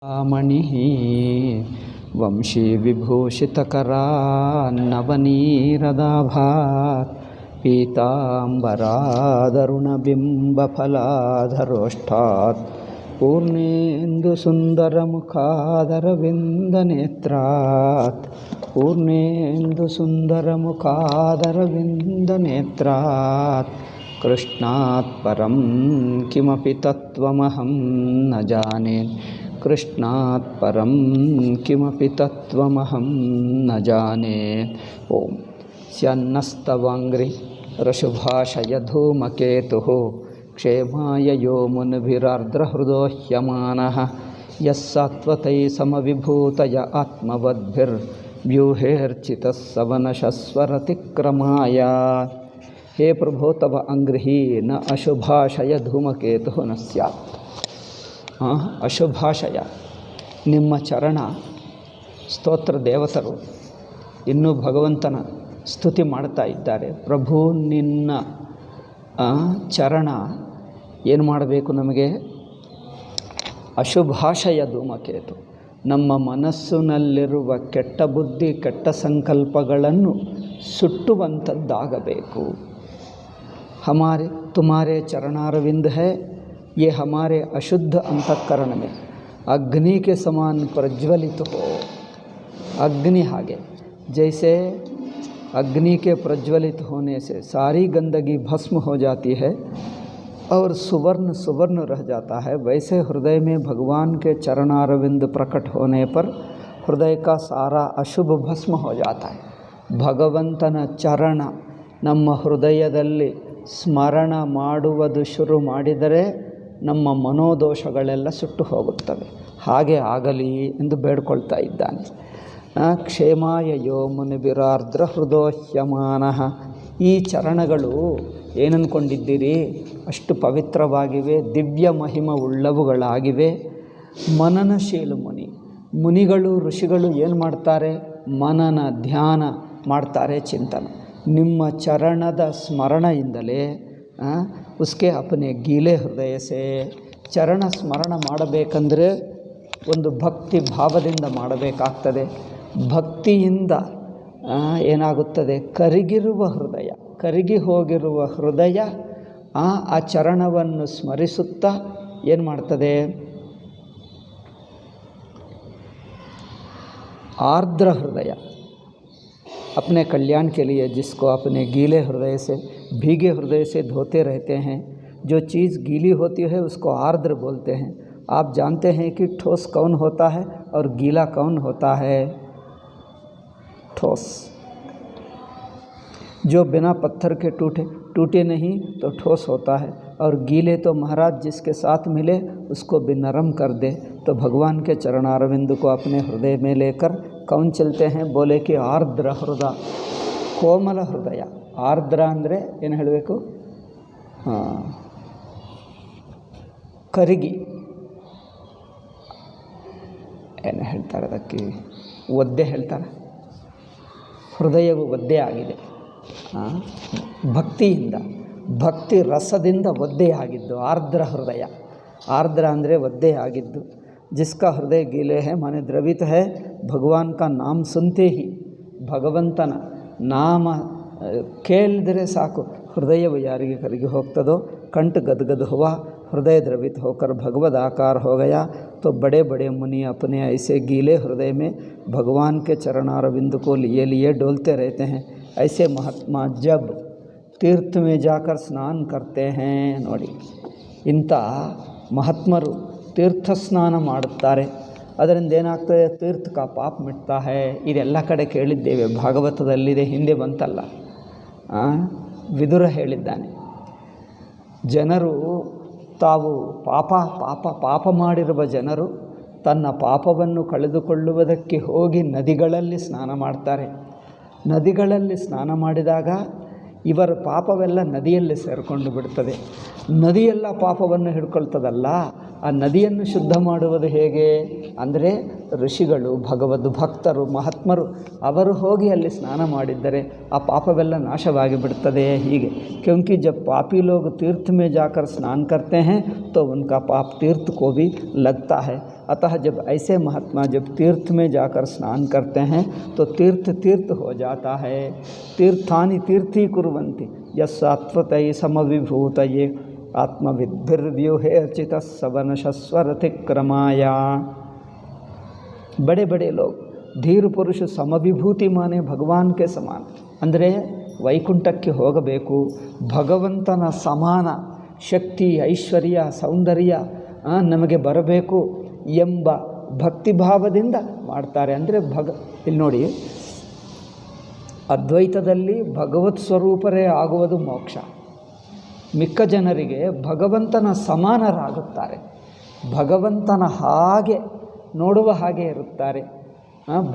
मणिः वंशी विभूषितकरान्नवनीरदाभात् पीताम्बरादरुणबिम्बफलाधरोष्ठात् पूर्णेन्दुसुन्दरमुखादरविन्दनेत्रात् कृष्णात् परं किमपि तत्त्वमहं न जाने कृष्णात् परं किमपि तत्त्वमहं न जाने। ओम स्यन्नस्तवाङ्घ्रि रशुभाषयधूमकेतुः क्षेमाय यो मुनिभिरार्द्रहृदो ह्यमानः यः सात्वतैः समविभूतय आत्मवद्भिर्व्यूहेर्चितः सवनशस्वरतिक्रमाय। हे प्रभो तव अंघ्रि न अशुभाशय धूमकेतु न स्यात्। ಅಶುಭಾಶಯ ನಿಮ್ಮ ಚರಣ ಸ್ತೋತ್ರ ದೇವತರು ಇನ್ನೂ ಭಗವಂತನ ಸ್ತುತಿ ಮಾಡ್ತಾ ಇದ್ದಾರೆ. ಪ್ರಭು ನಿನ್ನ ಚರಣ ಏನು ಮಾಡಬೇಕು ನಮಗೆ? ಅಶುಭಾಶಯ ಧೂಮಕೇತು, ನಮ್ಮ ಮನಸ್ಸಿನಲ್ಲಿರುವ ಕೆಟ್ಟ ಬುದ್ಧಿ ಕೆಟ್ಟ ಸಂಕಲ್ಪಗಳನ್ನು ಸುಟ್ಟುವಂಥದ್ದಾಗಬೇಕು. ಹಮಾರೆ ತುಮಾರೆ ಚರಣಾರವಿಂದ ಹೈ, ये हमारे अशुद्ध अंतःकरण में अग्नि के समान प्रज्वलित हो। अग्नि हागे जैसे अग्नि के प्रज्वलित होने से सारी गंदगी भस्म हो जाती है और सुवर्ण सुवर्ण रह जाता है, वैसे हृदय में भगवान के चरणारविंद प्रकट होने पर हृदय का सारा अशुभ भस्म हो जाता है. भगवंतನ ಚರಣ ನಮ್ಮ ಹೃದಯದಲ್ಲಿ ಸ್ಮರಣ ಮಾಡುವುದು ಶುರು ಮಾಡಿದರೆ ನಮ್ಮ ಮನೋದೋಷಗಳೆಲ್ಲ ಸುಟ್ಟು ಹೋಗುತ್ತವೆ. ಹಾಗೆ ಆಗಲಿ ಎಂದು ಬೇಡ್ಕೊಳ್ತಾ ಇದ್ದಾನೆ. ಕ್ಷೇಮಾಯ ಯೋ ಮುನಿಭಿರಾರ್ದ್ರ ಹೃದೋಹ್ಯಮಾನಃ. ಈ ಚರಣಗಳು ಏನಂದ್ಕೊಂಡಿದ್ದೀರಿ? ಅಷ್ಟು ಪವಿತ್ರವಾಗಿವೆ, ದಿವ್ಯ ಮಹಿಮ ಉಳ್ಳವುಗಳಾಗಿವೆ. ಮನನಶೀಲ ಮುನಿಗಳು ಋಷಿಗಳು ಏನು ಮಾಡ್ತಾರೆ? ಮನನ ಧ್ಯಾನ ಮಾಡ್ತಾರೆ, ಚಿಂತನ. ನಿಮ್ಮ ಚರಣದ ಸ್ಮರಣೆಯಿಂದಲೇ ಉಸ್ಕೆ ಅಪನೆ ಗೀಲೆ ಹೃದಯ ಸೇ ಚರಣ ಸ್ಮರಣ ಮಾಡಬೇಕಂದ್ರೆ ಒಂದು ಭಕ್ತಿ ಭಾವದಿಂದ ಮಾಡಬೇಕಾಗ್ತದೆ. ಭಕ್ತಿಯಿಂದ ಏನಾಗುತ್ತದೆ? ಕರಗಿರುವ ಹೃದಯ, ಕರಗಿ ಹೋಗಿರುವ ಹೃದಯ ಆ ಚರಣವನ್ನು ಸ್ಮರಿಸುತ್ತಾ ಏನು ಮಾಡ್ತದೆ? आर्द्र हृदय अपने कल्याण के लिए जिसको अपने गीले हृदय से भीगे हृदय से धोते रहते हैं, जो चीज़ गीली होती है उसको आर्द्र बोलते हैं. आप जानते हैं कि ठोस कौन होता है और गीला कौन होता है? ठोस जो बिना पत्थर के टूटे नहीं तो ठोस होता है, और गीले तो महाराज जिसके साथ मिले उसको भी नरम कर दे. तो भगवान के चरणारविंद को अपने हृदय में लेकर कौन चलते हैं? बोले कि आर्द्र हृदय, कोमल हृदय. आर्द्र ಅಂದರೆ ಏನು ಹೇಳಬೇಕು? ಕರಗಿ ಏನು ಹೇಳ್ತಾರೆ ಅದಕ್ಕೆ? ಒದ್ದೆ ಹೇಳ್ತಾರೆ. ಹೃದಯವು ಒದ್ದೆ ಆಗಿದೆ ಭಕ್ತಿಯಿಂದ, ಭಕ್ತಿ ರಸದಿಂದ ಒದ್ದೆಯಾಗಿದ್ದು ಆರ್ದ್ರ ಹೃದಯ. ಆರ್ದ್ರ ಅಂದರೆ ಒದ್ದೆಯಾಗಿದ್ದು. जिसका हृदय गीले है माने द्रवित है, भगवान का नाम सुनते ही, ಭಗವಂತನ ನಾಮ ಕೇಳಿದರೆ ಸಾಕು ಹೃದಯವು ಯಾರಿಗೆ ಕರಗಿ ಹೋಗ್ತದೋ, कंठ गदगद हुआ, हृदय द्रवित होकर भगवद आकार हो गया. तो बड़े बड़े मुनि अपने ऐसे गीले हृदय में भगवान के चरणारविंद को लिए लिए डोलते रहते हैं. ऐसे महात्मा जब तीर्थ में जाकर स्नान करते हैं, ನೋಡಿ ಇಂಥ ಮಹಾತ್ಮರು ತೀರ್ಥ ಸ್ನಾನ ಮಾಡುತ್ತಾರೆ, ಅದರಿಂದ ಏನಾಗ್ತದೆ? ತೀರ್ಥ ಕಾ ಪಾಪ ಮಿಟ್ತಾ ಹೈ. ಇದೆಲ್ಲ ಕಡೆ ಕೇಳಿದ್ದೇವೆ, ಭಾಗವತದಲ್ಲಿದೆ, ಹಿಂದೆ ಬಂತಲ್ಲ. ವಿದುರ ಹೇಳಿದ್ದಾನೆ, ಜನರು ತಾವು ಪಾಪ ಮಾಡಿರುವ ಜನರು ತನ್ನ ಪಾಪವನ್ನು ಕಳೆದುಕೊಳ್ಳುವುದಕ್ಕೆ ಹೋಗಿ ನದಿಗಳಲ್ಲಿ ಸ್ನಾನ ಮಾಡ್ತಾರೆ. ನದಿಗಳಲ್ಲಿ ಸ್ನಾನ ಮಾಡಿದಾಗ ಇವರ ಪಾಪವೆಲ್ಲ ನದಿಯಲ್ಲಿ ಸೇರಿಕೊಂಡು ಬಿಡ್ತದೆ. ನದಿಯೆಲ್ಲ ಪಾಪವನ್ನು ಹಿಡ್ಕೊಳ್ತದಲ್ಲ, ಆ ನದಿಯನ್ನು ಶುದ್ಧ ಮಾಡುವುದು ಹೇಗೆ ಅಂದರೆ ಋಷಿಗಳು, ಭಗವದ್ ಭಕ್ತರು, ಮಹಾತ್ಮರು ಅವರು ಹೋಗಿ ಅಲ್ಲಿ ಸ್ನಾನ ಮಾಡಿದ್ದರೆ ಆ ಪಾಪವೆಲ್ಲ ನಾಶವಾಗಿ ಬಿಡ್ತದೆ. ಹೀಗೆ ಕ್योंकि जब पापी लोग तीर्थ में जाकर स्नान करते हैं तो उनका पाप तीर्थ को भी लगता है। अतः जब ऐसे महात्मा जब तीर्थ में जाकर स्नान करते हैं तो तीर्थ तीर्थ हो जाता है। तीर्थानि तीर्थी कुर्वन्ति यस्सात्वतै समविभूतये आत्मविद्भिर्व्यूहे अर्चित सवनशस्वरतिक्रमाया। बड़े बड़े लोग धीर पुरुष समविभूति माने भगवान के समान, ಅಂದರೆ ವೈಕುಂಠಕ್ಕೆ ಹೋಗಬೇಕು, ಭಗವಂತನ ಸಮಾನ ಶಕ್ತಿ, ಐಶ್ವರ್ಯ, ಸೌಂದರ್ಯ ನಮಗೆ ಬರಬೇಕು ಎಂಬ ಭಕ್ತಿಭಾವದಿಂದ ಮಾಡ್ತಾರೆ. ಅಂದರೆ ಇಲ್ಲಿ ನೋಡಿ, ಅದ್ವೈತದಲ್ಲಿ ಭಗವತ್ ಸ್ವರೂಪರೇ ಆಗುವುದು ಮೋಕ್ಷ. ಮಿಕ್ಕ ಜನರಿಗೆ ಭಗವಂತನ ಸಮಾನರಾಗುತ್ತಾರೆ, ಭಗವಂತನ ಹಾಗೆ ನೋಡುವ ಹಾಗೆ ಇರುತ್ತಾರೆ,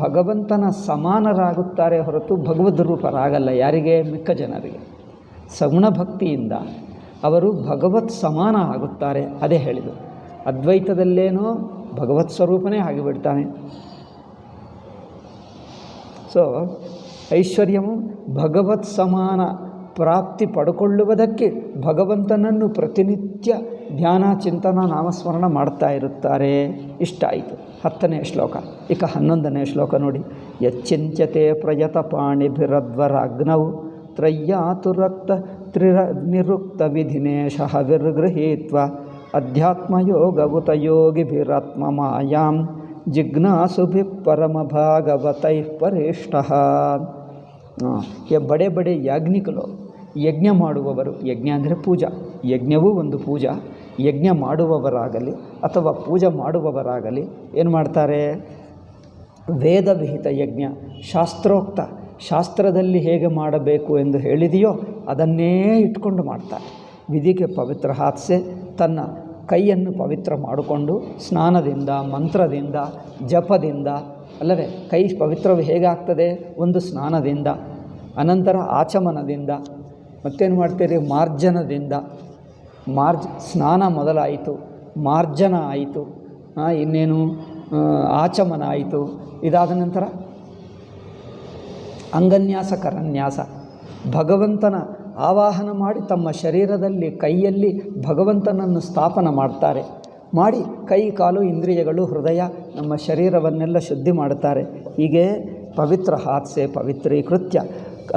ಭಗವಂತನ ಸಮಾನರಾಗುತ್ತಾರೆ ಹೊರತು ಭಗವದ್ ರೂಪರಾಗಲ್ಲ. ಯಾರಿಗೆ? ಮಿಕ್ಕ ಜನರಿಗೆ. ಸಗುಣ ಭಕ್ತಿಯಿಂದ ಅವರು ಭಗವತ್ ಸಮಾನ ಆಗುತ್ತಾರೆ. ಅದೇ ಹೇಳಿದರು, ಅದ್ವೈತದಲ್ಲೇನೋ ಭಗವತ್ ಸ್ವರೂಪನೇ ಆಗಿಬಿಡ್ತಾನೆ. ಸೊ ಐಶ್ವರ್ಯವು ಭಗವತ್ ಸಮಾನ ಪ್ರಾಪ್ತಿ ಪಡ್ಕೊಳ್ಳುವುದಕ್ಕೆ ಭಗವಂತನನ್ನು ಪ್ರತಿನಿತ್ಯ ಧ್ಯಾನ, ಚಿಂತನ, ನಾಮಸ್ಮರಣ ಮಾಡ್ತಾ ಇರುತ್ತಾರೆ. ಇಷ್ಟ ಆಯಿತು. 10ನೇ ಶ್ಲೋಕ. ಈಗ 11ನೇ ಶ್ಲೋಕ ನೋಡಿ. ಯಚ್ಚಿಂತ್ಯತೆ ಪ್ರಯತ ಪಾಣಿಭಿರದ್ವರಾಗ್ನೌ ತ್ರಯ್ಯಾತುರಕ್ತ ನಿರುಕ್ತ ವಿಧಿನೇಶಃ ವಿರ್ಗೃಹೀತ್ವ ಅಧ್ಯಾತ್ಮಯೋಗವುತ ಯೋಗಿಭಿರಾತ್ಮಮಾಯಾಂ ಜಿಜ್ಞಾಸುಭಿಃ ಪರಮಭಾಗವತೈಃ ಪರಿಷ್ಟಃ. ಬಡೆ ಬಡೆ ಯಾಜ್ಞಿಕರು, ಯಜ್ಞ ಮಾಡುವವರು, ಯಜ್ಞ ಅಂದರೆ ಪೂಜಾ, ಯಜ್ಞವೂ ಒಂದು ಪೂಜಾ. ಯಜ್ಞ ಮಾಡುವವರಾಗಲಿ ಅಥವಾ ಪೂಜೆ ಮಾಡುವವರಾಗಲಿ ಏನು ಮಾಡ್ತಾರೆ? ವೇದವಿಹಿತ ಯಜ್ಞ, ಶಾಸ್ತ್ರೋಕ್ತ, ಶಾಸ್ತ್ರದಲ್ಲಿ ಹೇಗೆ ಮಾಡಬೇಕು ಎಂದು ಹೇಳಿದೆಯೋ ಅದನ್ನೇ ಇಟ್ಕೊಂಡು ಮಾಡ್ತಾರೆ. ವಿಧಿಗೆ ಪವಿತ್ರ ಹಾತ್ಸೆ, ತನ್ನ ಕೈಯನ್ನು ಪವಿತ್ರ ಮಾಡಿಕೊಂಡು ಸ್ನಾನದಿಂದ, ಮಂತ್ರದಿಂದ, ಜಪದಿಂದ, ಅಲ್ಲವೇ ಕೈ ಪವಿತ್ರವು ಹೇಗಾಗ್ತದೆ? ಒಂದು ಸ್ನಾನದಿಂದ, ಅನಂತರ ಆಚಮನದಿಂದ, ಮತ್ತೇನು ಮಾಡ್ತೀರಿ? ಮಾರ್ಜನದಿಂದ. ಸ್ನಾನ ಮೊದಲಾಯಿತು, ಮಾರ್ಜನ ಆಯಿತು, ಇನ್ನೇನು ಆಚಮನ ಆಯಿತು. ಇದಾದ ನಂತರ ಅಂಗನ್ಯಾಸ, ಕರನ್ಯಾಸ, ಭಗವಂತನ ಆವಾಹನ ಮಾಡಿ ತಮ್ಮ ಶರೀರದಲ್ಲಿ, ಕೈಯಲ್ಲಿ ಭಗವಂತನನ್ನು ಸ್ಥಾಪನ ಮಾಡ್ತಾರೆ. ಮಾಡಿ ಕೈ, ಕಾಲು, ಇಂದ್ರಿಯಗಳು, ಹೃದಯ, ನಮ್ಮ ಶರೀರವನ್ನೆಲ್ಲ ಶುದ್ಧಿ ಮಾಡುತ್ತಾರೆ. ಹೀಗೆ ಪವಿತ್ರ हाथ से पवित्रीकृत्य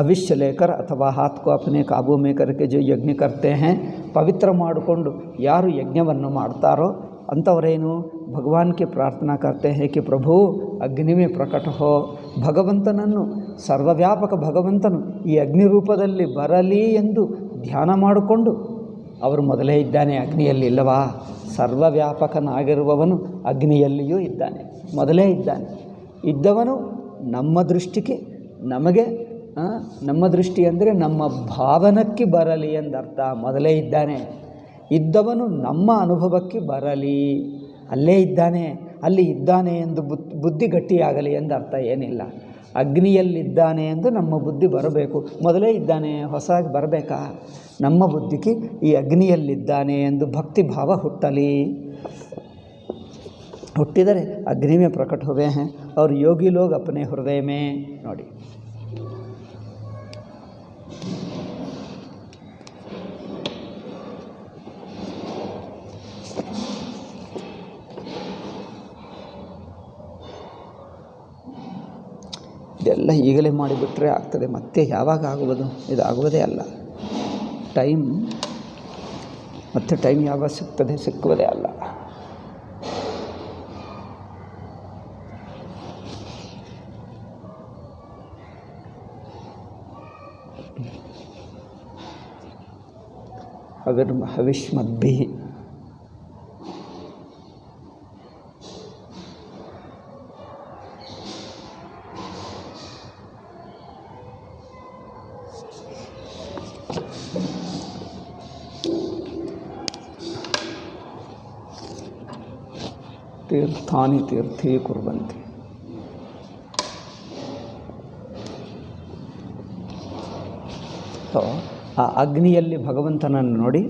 अविश्य लेकर अथवा हाथ को अपने काबू में करके जो यज्ञ करते हैं, ಪವಿತ್ರ ಮಾಡಿಕೊಂಡು ಯಾರು ಯಜ್ಞವನ್ನು ಮಾಡ್ತಾರೋ ಅಂಥವರೇನು ಭಗವಾನ್ಗೆ ಪ್ರಾರ್ಥನಾ करते हैं कि प्रभु अग्नि में प्रकट हो. ಭಗವಂತನನ್ನು, ಸರ್ವವ್ಯಾಪಕ ಭಗವಂತನು ಈ ಅಗ್ನಿ ರೂಪದಲ್ಲಿ ಬರಲಿ ಎಂದು ಧ್ಯಾನ ಮಾಡಿಕೊಂಡು, ಅವರು ಮೊದಲೇ ಇದ್ದಾನೆ ಅಗ್ನಿಯಲ್ಲಿ ಇಲ್ಲವಾ? ಸರ್ವವ್ಯಾಪಕನಾಗಿರುವವನು ಅಗ್ನಿಯಲ್ಲಿಯೂ ಇದ್ದಾನೆ, ಮೊದಲೇ ಇದ್ದಾನೆ. ಇದ್ದವನು ನಮ್ಮ ದೃಷ್ಟಿಗೆ, ನಮಗೆ, ನಮ್ಮ ದೃಷ್ಟಿ ಅಂದರೆ ನಮ್ಮ ಭಾವನಕ್ಕೆ ಬರಲಿ ಎಂದರ್ಥ. ಮೊದಲೇ ಇದ್ದಾನೆ. ಇದ್ದವನು ನಮ್ಮ ಅನುಭವಕ್ಕೆ ಬರಲಿ, ಅಲ್ಲೇ ಇದ್ದಾನೆ, ಅಲ್ಲಿ ಇದ್ದಾನೆ ಎಂದು ಬುದ್ಧಿ ಗಟ್ಟಿಯಾಗಲಿ ಎಂದರ್ಥ ಏನಿಲ್ಲ. ಅಗ್ನಿಯಲ್ಲಿದ್ದಾನೆ ಎಂದು ನಮ್ಮ ಬುದ್ಧಿ ಬರಬೇಕು. ಮೊದಲೇ ಇದ್ದಾನೆ, ಹೊಸದಾಗಿ ಬರಬೇಕಾ? ನಮ್ಮ ಬುದ್ಧಿಗೆ ಈ ಅಗ್ನಿಯಲ್ಲಿದ್ದಾನೆ ಎಂದು ಭಕ್ತಿ ಭಾವ ಹುಟ್ಟಲಿ. ಹುಟ್ಟಿದರೆ अग्नि में प्रकट हुए हैं और योगी लोग अपने हृदय में. ನೋಡಿ, ಇದೆಲ್ಲ ಈಗಲೇ ಮಾಡಿಬಿಟ್ರೆ ಆಗ್ತದೆ, ಮತ್ತೆ ಯಾವಾಗ ಆಗುವುದು? ಇದು ಆಗುವುದೇ ಅಲ್ಲ. ಮತ್ತೆ ಟೈಮ್ ಯಾವಾಗ ಸಿಗ್ತದೆ? ಸಿಕ್ಕುವುದೇ ಅಲ್ಲ. ಹವಿಷ್ಮದ್ಭಿಃ ತೀರ್ಥಾನಿ ತೀರ್ಥೀ ಕುರ್ವಂತಿ. तो अग्निಯಲ್ಲಿ भगवंतनನ್ನು ನೋಡಿ,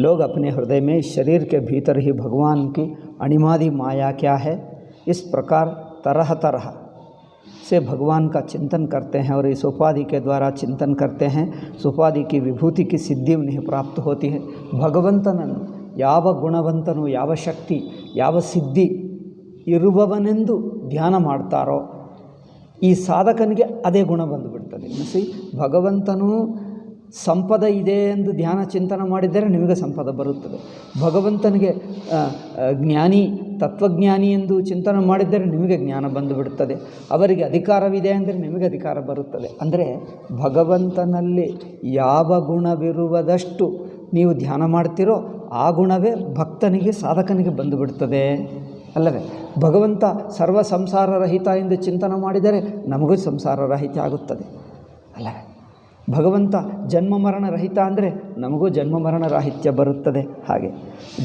लोग अपने हृदय में शरीर के भीतर ही भगवान की अणिमादि माया क्या है, इस प्रकार तरह तरह से भगवान का चिंतन करते हैं और इस उपाधि के द्वारा चिंतन करते हैं। उपाधि की विभूति की सिद्धि उन्हें प्राप्त होती है। ಭಗವಂತನನ್ನು ಯಾವ ಗುಣವಂತನು, ಯಾವ ಶಕ್ತಿ, ಯಾವ ಸಿದ್ಧಿ ಇರುವವನೆಂದು ಧ್ಯಾನ ಮಾಡ್ತಾರೋ ಈ ಸಾಧಕನಿಗೆ ಅದೇ ಗುಣ ಬಂದುಬಿಡ್ತದೆ. ಸಿ ಭಗವಂತನು ಸಂಪದ ಇದೆ ಎಂದು ಧ್ಯಾನ ಚಿಂತನೆ ಮಾಡಿದರೆ ನಿಮಗೆ ಸಂಪದ ಬರುತ್ತದೆ. ಭಗವಂತನಿಗೆ ಜ್ಞಾನಿ, ತತ್ವಜ್ಞಾನಿ ಎಂದು ಚಿಂತನೆ ಮಾಡಿದರೆ ನಿಮಗೆ ಜ್ಞಾನ ಬಂದುಬಿಡುತ್ತದೆ. ಅವರಿಗೆ ಅಧಿಕಾರವಿದೆ ಅಂದರೆ ನಿಮಗೆ ಅಧಿಕಾರ ಬರುತ್ತದೆ. ಅಂದರೆ ಭಗವಂತನಲ್ಲಿ ಯಾವ ಗುಣವಿರುವುದಷ್ಟು ನೀವು ಧ್ಯಾನ ಮಾಡ್ತೀರೋ ಆ ಗುಣವೇ ಭಕ್ತನಿಗೆ, ಸಾಧಕನಿಗೆ ಬಂದುಬಿಡ್ತದೆ ಅಲ್ಲವೇ? ಭಗವಂತ ಸರ್ವ ಸಂಸಾರ ರಹಿತ ಎಂದು ಚಿಂತನೆ ಮಾಡಿದರೆ ನಮಗೂ ಸಂಸಾರ ರಹಿತ ಆಗುತ್ತದೆ ಅಲ್ಲವೇ? ಭಗವಂತ ಜನ್ಮ ಮರಣ ರಹಿತ ಅಂದರೆ ನಮಗೂ ಜನ್ಮ ಮರಣ ರಾಹಿತ್ಯ ಬರುತ್ತದೆ. ಹಾಗೆ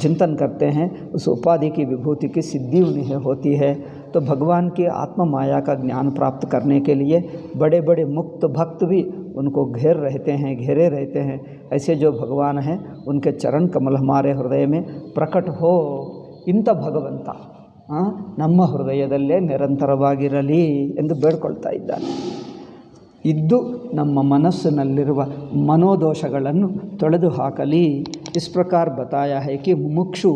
चिंतन करते हैं उस उपाधि की विभूति की सिद्धि उन्हें होती है। तो भगवान की आत्म माया का ज्ञान प्राप्त करने के लिए बड़े बड़े मुक्त भक्त भी उनको घेरे रहते हैं। ऐसे जो भगवान हैं उनके चरण कमल हमारे हृदय में प्रकट हो। ಇಂಥ ಭಗವಂತ ನಮ್ಮ ಹೃದಯದಲ್ಲೇ ನಿರಂತರವಾಗಿರಲಿ ಎಂದು ಬೇಡ್ಕೊಳ್ತಾ ಇದ್ದಾನೆ. ಇದ್ದು ನಮ್ಮ ಮನಸ್ಸಿನಲ್ಲಿರುವ ಮನೋದೋಷಗಳನ್ನು ತೊಳೆದು ಹಾಕಲಿ. इस प्रकार बताया है कि मुमुक्षु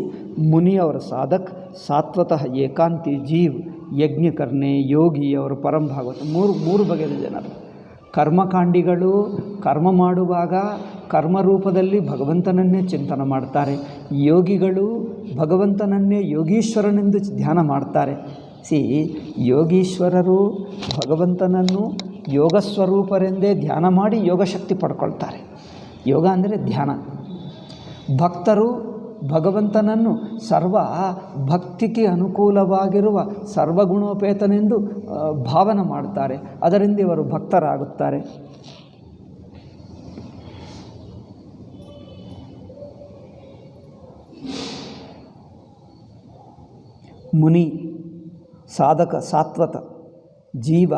मुनि और साधक सात्वतः एकांती जीव, यज्ञ करने योगी और परम भागवत ಮೂರು ಬಗೆಯ ಜನರು. ಕರ್ಮಕಾಂಡಿಗಳು ಕರ್ಮ ಮಾಡುವಾಗ ಕರ್ಮರೂಪದಲ್ಲಿ ಭಗವಂತನನ್ನೇ ಚಿಂತನೆ ಮಾಡ್ತಾರೆ. ಯೋಗಿಗಳು ಭಗವಂತನನ್ನೇ ಯೋಗೀಶ್ವರನೆಂದು ಧ್ಯಾನ ಮಾಡ್ತಾರೆ. ಯೋಗೀಶ್ವರರು ಭಗವಂತನನ್ನು ಯೋಗ ಸ್ವರೂಪರೆಂದೇ ಧ್ಯಾನ ಮಾಡಿ ಯೋಗಶಕ್ತಿ ಪಡ್ಕೊಳ್ತಾರೆ. ಯೋಗ ಅಂದರೆ ಧ್ಯಾನ. ಭಕ್ತರು ಭಗವಂತನನ್ನು ಸರ್ವ ಭಕ್ತಿಗೆ ಅನುಕೂಲವಾಗಿರುವ ಸರ್ವಗುಣೋಪೇತನೆಂದು ಭಾವನೆ ಮಾಡ್ತಾರೆ. ಅದರಿಂದ ಇವರು ಭಕ್ತರಾಗುತ್ತಾರೆ. ಮುನಿ, ಸಾಧಕ, ಸಾತ್ವತ, ಜೀವ,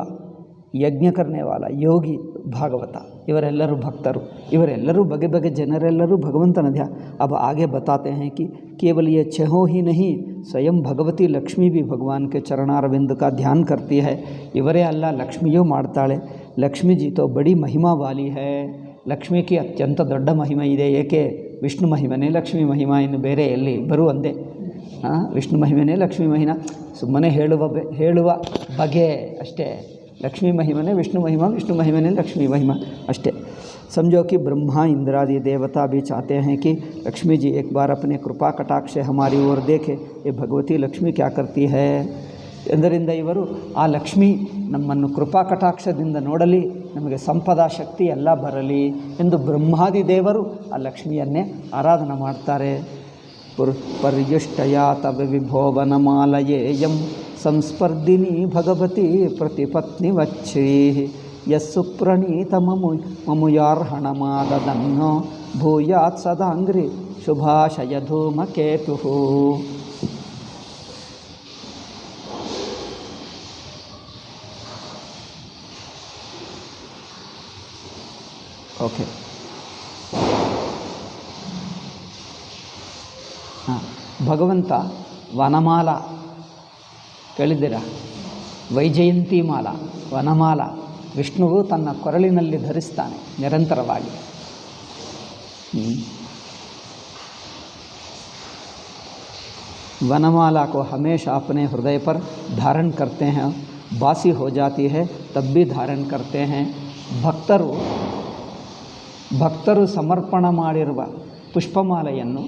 ಯಜ್ಞ ಕರ್ನೆವಾಲ, ಯೋಗಿ, ಭಾಗವತ ಇವರೆಲ್ಲರೂ ಭಕ್ತರು. ಇವರೆಲ್ಲರೂ ಬಗೆ ಬಗೆ ಜನರೆಲ್ಲರೂ ಭಗವಂತನ ಧ್ಯಾನ. अब आगे बताते हैं कि केवल ये छहों ही नहीं, स्वयं भगवती लक्ष्मी भी भगवान के चरणारविंद का ध्यान करती है. ಇವರೇ ಅಲ್ಲ, ಲಕ್ಷ್ಮಿಯೂ ಮಾಡ್ತಾಳೆ. ಲಕ್ಷ್ಮೀ ಜಿ ತೋ ಬಡಿ ಮಹಿಮಾ ವಾಲಿ है. ಲಕ್ಷ್ಮಿಗೆ ಅತ್ಯಂತ ದೊಡ್ಡ ಮಹಿಮೆ ಇದೆ. ಏಕೆ? ವಿಷ್ಣು ಮಹಿಮನೇ ಲಕ್ಷ್ಮೀ ಮಹಿಮಾ, ಇನ್ನು ಬೇರೆ ಎಲ್ಲಿ ಬರುವಂದೆ. ವಿಷ್ಣು ಮಹಿಮೆನೇ ಲಕ್ಷ್ಮೀ ಮಹಿಮಾ, ಸುಮ್ಮನೆ ಹೇಳುವ ಬಗೆ ಅಷ್ಟೇ. लक्ष्मी महिमा विष्णु महिमा, विष्णु महिमा ने लक्ष्मी महिमा अष्टे. समझो कि ब्रह्मा इंद्रादि देवता भी चाहते हैं कि लक्ष्मी जी एक बार अपने कृपा कटाक्ष से हमारी ओर देखे. ये भगवती लक्ष्मी क्या करती है ಎಂದರಿಂದ ಇವರು ಆ ಲಕ್ಷ್ಮಿ ನಮ್ಮನ್ನು ಕೃಪಾ ಕಟಾಕ್ಷದಿಂದ ನೋಡಲಿ, ನಮಗೆ ಸಂಪದ ಶಕ್ತಿ ಎಲ್ಲ ಬರಲಿ ಎಂದು ಬ್ರಹ್ಮಾದಿ ದೇವರು ಆ ಲಕ್ಷ್ಮಿಯನ್ನೇ ಆರಾಧನೆ ಮಾಡ್ತಾರೆ. ಪರ್ಯುಷ್ಟಯ ತವ ವಿಭೋವನಮಾಲಯೇಯಂ ಸಂಸ್ಪರ್ಧಿನಿ ಭಗವತಿ ಪ್ರತಿಪತ್ನಿ ವಚ್ಛೀ ಯಸ್ಸುಪ್ರಣೀತ ಮಮುಯಾರ್ಹಣಮಾದದನ್ನೋ ಭೂಯಾತ್ ಸದಾಂಗ್ರಿ ಶುಭಾಶಯ ಧೂಮಕೇತು. ಓಕೆ, ಭಗವಂತ ವನಮಾಲ ಕೇಳಿದ್ದೀರಾ? ವೈಜಯಂತಿ ಮಾಲ, ವನಮಾಲ ವಿಷ್ಣುವು ತನ್ನ ಕೊರಳಿನಲ್ಲಿ ಧರಿಸ್ತಾನೆ ನಿರಂತರವಾಗಿ. वनमाला को हमेशा अपने हृदय पर धारण करते हैं. बासी हो जाती है तब भी धारण करते हैं. ಭಕ್ತರು ಸಮರ್ಪಣ ಮಾಡಿರುವ ಪುಷ್ಪಮಾಲೆಯನ್ನು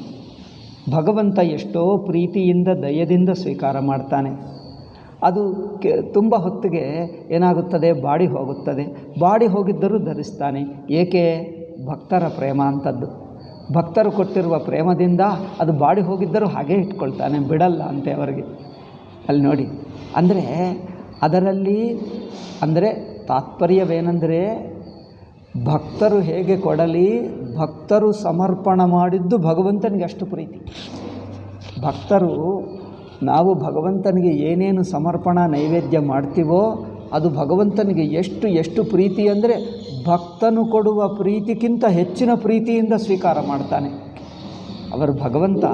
ಭಗವಂತ ಎಷ್ಟೋ ಪ್ರೀತಿಯಿಂದ ದಯದಿಂದ ಸ್ವೀಕಾರ ಮಾಡ್ತಾನೆ. ಅದು ತುಂಬ ಹೊತ್ತಿಗೆ ಏನಾಗುತ್ತದೆ, ಬಾಡಿ ಹೋಗುತ್ತದೆ. ಬಾಡಿ ಹೋಗಿದ್ದರೂ ಧರಿಸ್ತಾನೆ. ಏಕೆ? ಭಕ್ತರ ಪ್ರೇಮ ಅಂಥದ್ದು. ಭಕ್ತರು ಕೊಟ್ಟಿರುವ ಪ್ರೇಮದಿಂದ ಅದು ಬಾಡಿ ಹೋಗಿದ್ದರೂ ಹಾಗೇ ಇಟ್ಕೊಳ್ತಾನೆ, ಬಿಡಲ್ಲ ಅಂತೆ ಅವರಿಗೆ. ಅಲ್ಲಿ ನೋಡಿ, ಅಂದರೆ ಅದರಲ್ಲಿ ಅಂದರೆ ತಾತ್ಪರ್ಯವೇನೆಂದರೆ ಭಕ್ತರು ಹೇಗೆ ಕೊಡಲಿ, ಭಕ್ತರು ಸಮರ್ಪಣ ಮಾಡಿದ್ದು ಭಗವಂತನಿಗೆ ಅಷ್ಟು ಪ್ರೀತಿ. ಭಕ್ತರು ನಾವು ಭಗವಂತನಿಗೆ ಏನೇನು ಸಮರ್ಪಣಾ ನೈವೇದ್ಯ ಮಾಡ್ತೀವೋ ಅದು ಭಗವಂತನಿಗೆ ಎಷ್ಟು ಪ್ರೀತಿ ಅಂದರೆ ಭಕ್ತನು ಕೊಡುವ ಪ್ರೀತಿಗಿಂತ ಹೆಚ್ಚಿನ ಪ್ರೀತಿಯಿಂದ ಸ್ವೀಕಾರ ಮಾಡ್ತಾನೆ. ಅವರು ಭಗವಂತ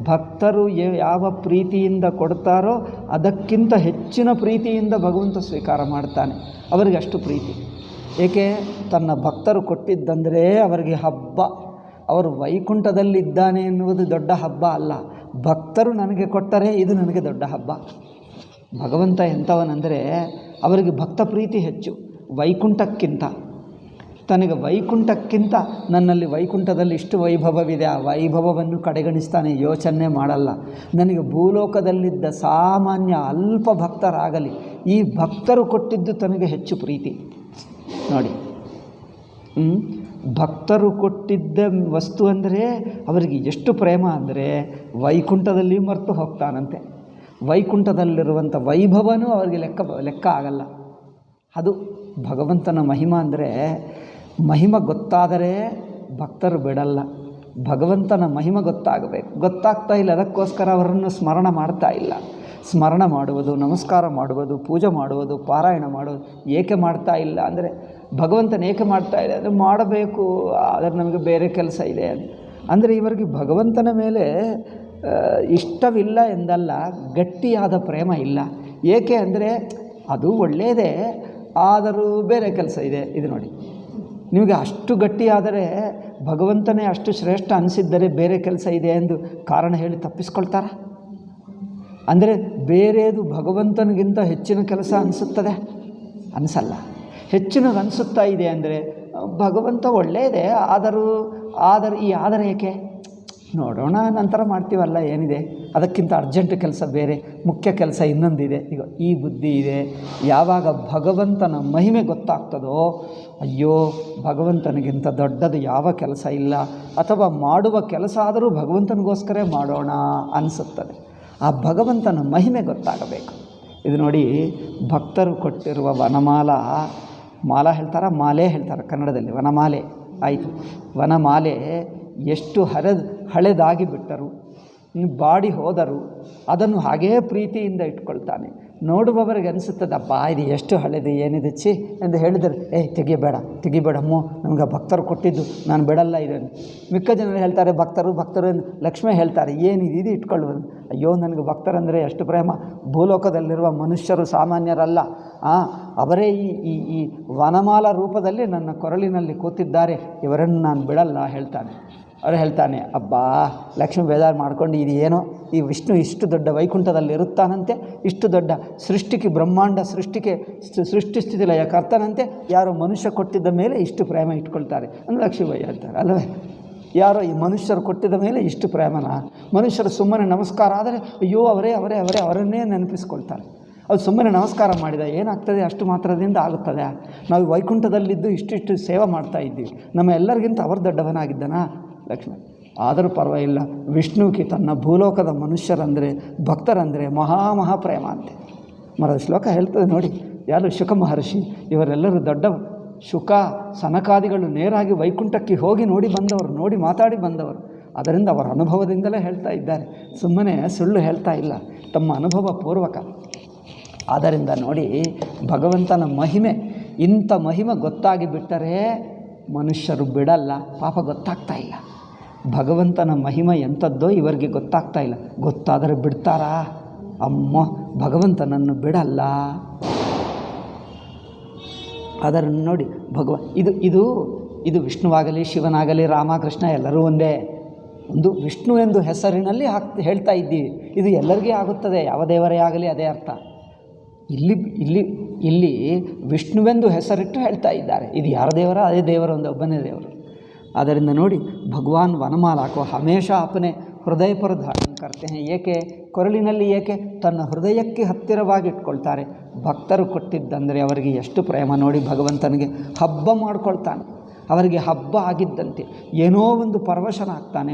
ಭಕ್ತರು ಯಾವ ಪ್ರೀತಿಯಿಂದ ಕೊಡ್ತಾರೋ ಅದಕ್ಕಿಂತ ಹೆಚ್ಚಿನ ಪ್ರೀತಿಯಿಂದ ಭಗವಂತ ಸ್ವೀಕಾರ ಮಾಡ್ತಾನೆ. ಅವರಿಗೆ ಅಷ್ಟು ಪ್ರೀತಿ. ಏಕೆ? ತನ್ನ ಭಕ್ತರು ಕೊಟ್ಟಿದ್ದಂದರೆ ಅವರಿಗೆ ಹಬ್ಬ. ಅವರು ವೈಕುಂಠದಲ್ಲಿದ್ದಾನೆ ಎನ್ನುವುದು ದೊಡ್ಡ ಹಬ್ಬ ಅಲ್ಲ, ಭಕ್ತರು ನನಗೆ ಕೊಟ್ಟರೆ ಇದು ನನಗೆ ದೊಡ್ಡ ಹಬ್ಬ. ಭಗವಂತ ಎಂಥವನೆಂದರೆ ಅವರಿಗೆ ಭಕ್ತ ಪ್ರೀತಿ ಹೆಚ್ಚು ವೈಕುಂಠಕ್ಕಿಂತ. ತನಗೆ ವೈಕುಂಠಕ್ಕಿಂತ ನನ್ನಲ್ಲಿ ವೈಕುಂಠದಲ್ಲಿ ಇಷ್ಟು ವೈಭವವಿದೆ, ಆ ವೈಭವವನ್ನು ಕಡೆಗಣಿಸ್ತಾನೆ, ಯೋಚನೆ ಮಾಡಲ್ಲ. ನನಗೆ ಭೂಲೋಕದಲ್ಲಿದ್ದ ಸಾಮಾನ್ಯ ಅಲ್ಪ ಭಕ್ತರಾಗಲಿ, ಈ ಭಕ್ತರು ಕೊಟ್ಟಿದ್ದು ತನಗೆ ಹೆಚ್ಚು ಪ್ರೀತಿ. ನೋಡಿ, ಭಕ್ತರು ಕೊಟ್ಟಿದ್ದ ವಸ್ತು ಅಂದರೆ ಅವರಿಗೆ ಎಷ್ಟು ಪ್ರೇಮ ಅಂದರೆ ವೈಕುಂಠದಲ್ಲಿ ಮರೆತು ಹೋಗ್ತಾನಂತೆ. ವೈಕುಂಠದಲ್ಲಿರುವಂಥ ವೈಭವನೂ ಅವರಿಗೆ ಲೆಕ್ಕ ಆಗಲ್ಲ. ಅದು ಭಗವಂತನ ಮಹಿಮಾ. ಅಂದರೆ ಮಹಿಮ ಗೊತ್ತಾದರೆ ಭಕ್ತರು ಬಿಡಲ್ಲ. ಭಗವಂತನ ಮಹಿಮ ಗೊತ್ತಾಗಬೇಕು, ಗೊತ್ತಾಗ್ತಾ ಇಲ್ಲ, ಅದಕ್ಕೋಸ್ಕರ ಅವರನ್ನು ಸ್ಮರಣ ಮಾಡ್ತಾ ಇಲ್ಲ. ಸ್ಮರಣ ಮಾಡುವುದು, ನಮಸ್ಕಾರ ಮಾಡುವುದು, ಪೂಜೆ ಮಾಡುವುದು, ಪಾರಾಯಣ ಮಾಡುವುದು ಏಕೆ ಮಾಡ್ತಾ ಇಲ್ಲ ಅಂದರೆ ಭಗವಂತನ ಏಕೆ ಮಾಡ್ತಾ ಇಲ್ಲ ಅಂದರೆ ಮಾಡಬೇಕು, ಆದರೆ ನಮಗೆ ಬೇರೆ ಕೆಲಸ ಇದೆ ಅಂದರೆ ಇವರಿಗೆ ಭಗವಂತನ ಮೇಲೆ ಇಷ್ಟವಿಲ್ಲ ಎಂದಲ್ಲ, ಗಟ್ಟಿಯಾದ ಪ್ರೇಮ ಇಲ್ಲ. ಏಕೆ ಅಂದರೆ ಅದು ಒಳ್ಳೆಯದೇ, ಆದರೂ ಬೇರೆ ಕೆಲಸ ಇದೆ. ಇದು ನೋಡಿ, ನಿಮಗೆ ಅಷ್ಟು ಗಟ್ಟಿಯಾದರೆ ಭಗವಂತನೇ ಅಷ್ಟು ಶ್ರೇಷ್ಠ ಅನಿಸಿದ್ದರೆ ಬೇರೆ ಕೆಲಸ ಇದೆ ಎಂದು ಕಾರಣ ಹೇಳಿ ತಪ್ಪಿಸ್ಕೊಳ್ತಾರ? ಅಂದರೆ ಬೇರೆದು ಭಗವಂತನಿಗಿಂತ ಹೆಚ್ಚಿನ ಕೆಲಸ ಅನಿಸುತ್ತದೆ? ಅನಿಸಲ್ಲ. ಹೆಚ್ಚಿನದು ಅನಿಸುತ್ತಾ ಇದೆ ಅಂದರೆ ಭಗವಂತ ಒಳ್ಳೆಯದೇ, ಆದರೂ ಈ ಆದರೆ ಏಕೆ ನೋಡೋಣ, ನಂತರ ಮಾಡ್ತೀವಲ್ಲ, ಏನಿದೆ, ಅದಕ್ಕಿಂತ ಅರ್ಜೆಂಟ್ ಕೆಲಸ ಬೇರೆ, ಮುಖ್ಯ ಕೆಲಸ ಇನ್ನೊಂದಿದೆ. ಈಗ ಈ ಬುದ್ಧಿ ಇದೆ. ಯಾವಾಗ ಭಗವಂತನ ಮಹಿಮೆ ಗೊತ್ತಾಗ್ತದೋ, ಅಯ್ಯೋ ಭಗವಂತನಿಗಿಂತ ದೊಡ್ಡದು ಯಾವ ಕೆಲಸ ಇಲ್ಲ, ಅಥವಾ ಮಾಡುವ ಕೆಲಸ ಆದರೂ ಭಗವಂತನಿಗೋಸ್ಕರ ಮಾಡೋಣ ಅನಿಸುತ್ತದೆ. ಆ ಭಗವಂತನ ಮಹಿಮೆ ಗೊತ್ತಾಗಬೇಕು. ಇದು ನೋಡಿ, ಭಕ್ತರು ಕೊಟ್ಟಿರುವ ವನಮಾಲಾ, ಮಾಲಾ ಹೇಳ್ತಾರೆ, ಮಾಲೆ ಹೇಳ್ತಾರೆ ಕನ್ನಡದಲ್ಲಿ, ವನಮಾಲೆ ಆಯಿತು. ವನಮಾಲೆ ಎಷ್ಟು ಹಳೆದಾಗಿ ಬಿಟ್ಟರು, ಬಾಡಿ ಹೋದರು, ಅದನ್ನು ಹಾಗೇ ಪ್ರೀತಿಯಿಂದ ಇಟ್ಕೊಳ್ತಾನೆ. ನೋಡುವವರಿಗೆ ಅನಿಸುತ್ತದಪ್ಪ ಇದು ಎಷ್ಟು ಹಳೆದು, ಏನಿದೆ ಛೀ ಎಂದು ಹೇಳಿದರೆ, ತೆಗಿಬೇಡಮ್ಮೋ, ನಮಗೆ ಭಕ್ತರು ಕೊಟ್ಟಿದ್ದು, ನಾನು ಬಿಡಲ್ಲ ಇದನ್ನು. ಮಿಕ್ಕ ಜನರು ಹೇಳ್ತಾರೆ ಭಕ್ತರು ಲಕ್ಷ್ಮೀ ಹೇಳ್ತಾರೆ, ಏನಿದೆ ಇದು ಇಟ್ಕೊಳ್ಳುವುದು. ಅಯ್ಯೋ ನನಗೆ ಭಕ್ತರಂದರೆ ಎಷ್ಟು ಪ್ರೇಮ. ಭೂಲೋಕದಲ್ಲಿರುವ ಮನುಷ್ಯರು ಸಾಮಾನ್ಯರಲ್ಲ, ಅವರೇ ಈ ವನಮಾಲ ರೂಪದಲ್ಲಿ ನನ್ನ ಕೊರಳಿನಲ್ಲಿ ಕೂತಿದ್ದಾರೆ, ಇವರನ್ನು ನಾನು ಬಿಡಲ್ಲ ಹೇಳ್ತಾನೆ. ಅವರು ಹೇಳ್ತಾನೆ, ಅಬ್ಬಾ ಲಕ್ಷ್ಮೀ ಬೇಜಾರು ಮಾಡ್ಕೊಂಡು ಇದು ಏನೋ, ಈ ವಿಷ್ಣು ಇಷ್ಟು ದೊಡ್ಡ ವೈಕುಂಠದಲ್ಲಿ ಇರುತ್ತಾನಂತೆ, ಇಷ್ಟು ದೊಡ್ಡ ಸೃಷ್ಟಿಗೆ, ಬ್ರಹ್ಮಾಂಡ ಸೃಷ್ಟಿ ಸ್ಥಿತಿ ಲಯ ಕರ್ತನಂತೆ, ಯಾರೋ ಮನುಷ್ಯ ಕೊಟ್ಟಿದ್ದ ಮೇಲೆ ಇಷ್ಟು ಪ್ರೇಮ ಇಟ್ಕೊಳ್ತಾರೆ ಅಂದರೆ ಲಕ್ಷ್ಮೀಬಾಯಿ ಹೇಳ್ತಾರೆ ಅಲ್ಲವೇ. ಯಾರೋ ಈ ಮನುಷ್ಯರು ಕೊಟ್ಟಿದ್ದ ಮೇಲೆ ಇಷ್ಟು ಪ್ರೇಮನ, ಮನುಷ್ಯರು ಸುಮ್ಮನೆ ನಮಸ್ಕಾರ ಆದರೆ ಅಯ್ಯೋ ಅವರನ್ನೇ ನೆನಪಿಸ್ಕೊಳ್ತಾರೆ. ಅದು ಸುಮ್ಮನೆ ನಮಸ್ಕಾರ ಮಾಡಿದ ಏನಾಗ್ತದೆ, ಅಷ್ಟು ಮಾತ್ರದಿಂದ ಆಗುತ್ತದೆ. ನಾವು ವೈಕುಂಠದಲ್ಲಿದ್ದು ಇಷ್ಟು ಸೇವೆ ಮಾಡ್ತಾ ಇದ್ದೀವಿ, ನಮ್ಮ ಎಲ್ಲರಿಗಿಂತ ಅವರು ದೊಡ್ಡವನಾಗಿದ್ದನಾ ಲಕ್ಷ್ಮೀ. ಆದರೂ ಪರವಾಗಿಲ್ಲ, ವಿಷ್ಣುವಿಗೆ ತನ್ನ ಭೂಲೋಕದ ಮನುಷ್ಯರಂದರೆ, ಭಕ್ತರಂದರೆ ಮಹಾಪ್ರೇಮ ಅಂತೆ. ಮರದ ಶ್ಲೋಕ ಹೇಳ್ತದೆ ನೋಡಿ, ಯಾರು ಶುಕ ಮಹರ್ಷಿ, ಇವರೆಲ್ಲರೂ ದೊಡ್ಡ ಶುಕ ಸನಕಾದಿಗಳು ನೇರಾಗಿ ವೈಕುಂಠಕ್ಕೆ ಹೋಗಿ ನೋಡಿ ಮಾತಾಡಿ ಬಂದವರು. ಅದರಿಂದ ಅವರ ಅನುಭವದಿಂದಲೇ ಹೇಳ್ತಾ ಇದ್ದಾರೆ, ಸುಮ್ಮನೆ ಸುಳ್ಳು ಹೇಳ್ತಾ ಇಲ್ಲ, ತಮ್ಮ ಅನುಭವ ಪೂರ್ವಕ. ಆದ್ದರಿಂದ ನೋಡಿ, ಭಗವಂತನ ಮಹಿಮೆ, ಇಂಥ ಮಹಿಮೆ ಗೊತ್ತಾಗಿ ಬಿಟ್ಟರೆ ಮನುಷ್ಯರು ಬಿಡಲ್ಲ. ಪಾಪ ಗೊತ್ತಾಗ್ತಾ ಇಲ್ಲ, ಭಗವಂತನ ಮಹಿಮೆ ಎಂಥದ್ದೋ ಇವರಿಗೆ ಗೊತ್ತಾಗ್ತಾ ಇಲ್ಲ. ಗೊತ್ತಾದರೆ ಬಿಡ್ತಾರಾ? ಅಮ್ಮ ಭಗವಂತನನ್ನು ಬಿಡಲ್ಲ. ಅದನ್ನು ನೋಡಿ, ಇದು ವಿಷ್ಣುವಾಗಲಿ, ಶಿವನಾಗಲಿ, ರಾಮಕೃಷ್ಣ ಎಲ್ಲರೂ ಒಂದೇ. ಒಂದು ವಿಷ್ಣು ಎಂದು ಹೆಸರಿನಲ್ಲಿ ಹೇಳ್ತಾ ಇದ್ದೀವಿ, ಇದು ಎಲ್ಲರಿಗೂ ಆಗುತ್ತದೆ, ಯಾವ ದೇವರೇ ಆಗಲಿ ಅದೇ ಅರ್ಥ. ಇಲ್ಲಿ ವಿಷ್ಣುವೆಂದು ಹೆಸರಿಟ್ಟು ಹೇಳ್ತಾ ಇದ್ದಾರೆ, ಇದು ಯಾರ ದೇವರ? ಅದೇ ದೇವರು, ಒಂದು ಒಬ್ಬನೇ ದೇವರು. ಆದ್ದರಿಂದ ನೋಡಿ, ಭಗವಾನ್ ವನಮಾಲಾ ಕೋ ಹಮೇಶಾ ಅಪನೆ ಹೃದಯ ಪರ ಧಾರಣ ಕರ್ತೆ ಹೇ. ಏಕೆ ಕೊರಳಿನಲ್ಲಿ? ಏಕೆ ತನ್ನ ಹೃದಯಕ್ಕೆ ಹತ್ತಿರವಾಗಿ ಇಟ್ಕೊಳ್ತಾರೆ. ಭಕ್ತರು ಕೊಟ್ಟಿದ್ದಂದರೆ ಅವರಿಗೆ ಎಷ್ಟು ಪ್ರೇಮ ನೋಡಿ. ಭಗವಂತನಿಗೆ ಹಬ್ಬ ಮಾಡ್ಕೊಳ್ತಾನೆ, ಅವರಿಗೆ ಹಬ್ಬ ಆಗಿದ್ದಂತೆ ಏನೋ ಒಂದು ಪರವಶನಾಗ್ತಾನೆ,